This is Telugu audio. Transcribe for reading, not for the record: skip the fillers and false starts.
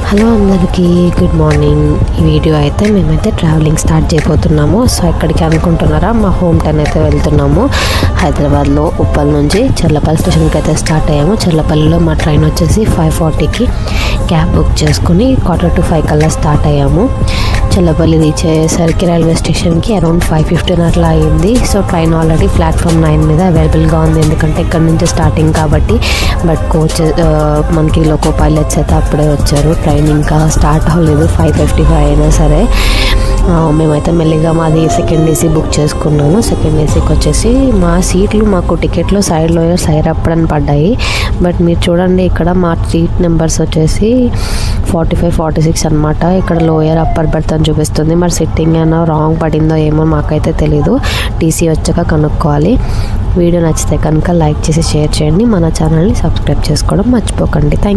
హలో అందరికీ గుడ్ మార్నింగ్. ఈ వీడియో అయితే మేమైతే ట్రావెలింగ్ స్టార్ట్ చేయబోతున్నాము. సో ఎక్కడికి అనుకుంటున్నారా, మా హోమ్ టౌన్ అయితే వెళ్తున్నాము. హైదరాబాద్లో ఉప్పల్ నుంచి చర్లపల్లి స్టేషన్కి అయితే స్టార్ట్ అయ్యాము. చర్లపల్లిలో మా ట్రైన్ వచ్చేసి 5:40కి క్యాబ్ బుక్ చేసుకుని 4:45 కల్లా స్టార్ట్ అయ్యాము. చర్లపల్లి రీచ్ అయ్యేసరికి రైల్వే స్టేషన్కి అరౌండ్ 5:15 అట్లా అయింది. సో ట్రైన్ ఆల్రెడీ ప్లాట్ఫామ్ 9 మీద అవైలబుల్గా ఉంది, ఎందుకంటే ఇక్కడ నుంచి స్టార్టింగ్ కాబట్టి. బట్ కోచ్ మనకి లోకో పైలట్స్ అయితే అప్పుడే వచ్చారు. ట్రైన్ ఇంకా స్టార్ట్ అవ్వలేదు, 5:55 అయినా సరే. మేమైతే మెల్లిగా మాది సెకండ్ ఏసీ బుక్ చేసుకున్నాను. సెకండ్ ఏసీకి వచ్చేసి మా సీట్లు, మాకు టికెట్లు సైడ్లో సైడ్ అప్పుడని పడ్డాయి. బట్ మీరు చూడండి, ఇక్కడ మా సీట్ నెంబర్స్ వచ్చేసి 45, 46 అనమాట. ఇక్కడ లోయర్ అప్పర్ బెర్త్ అని చూపిస్తుంది. మరి సిట్టింగ్ అయినా రాంగ్ పడిందో ఏమో మాకైతే తెలీదు. టీసీ వచ్చాక కనుక్కోవాలి. వీడియో నచ్చితే కనుక లైక్ చేసి షేర్ చేయండి. మన ఛానల్ని సబ్స్క్రైబ్ చేసుకోవడం మర్చిపోకండి. Thank you.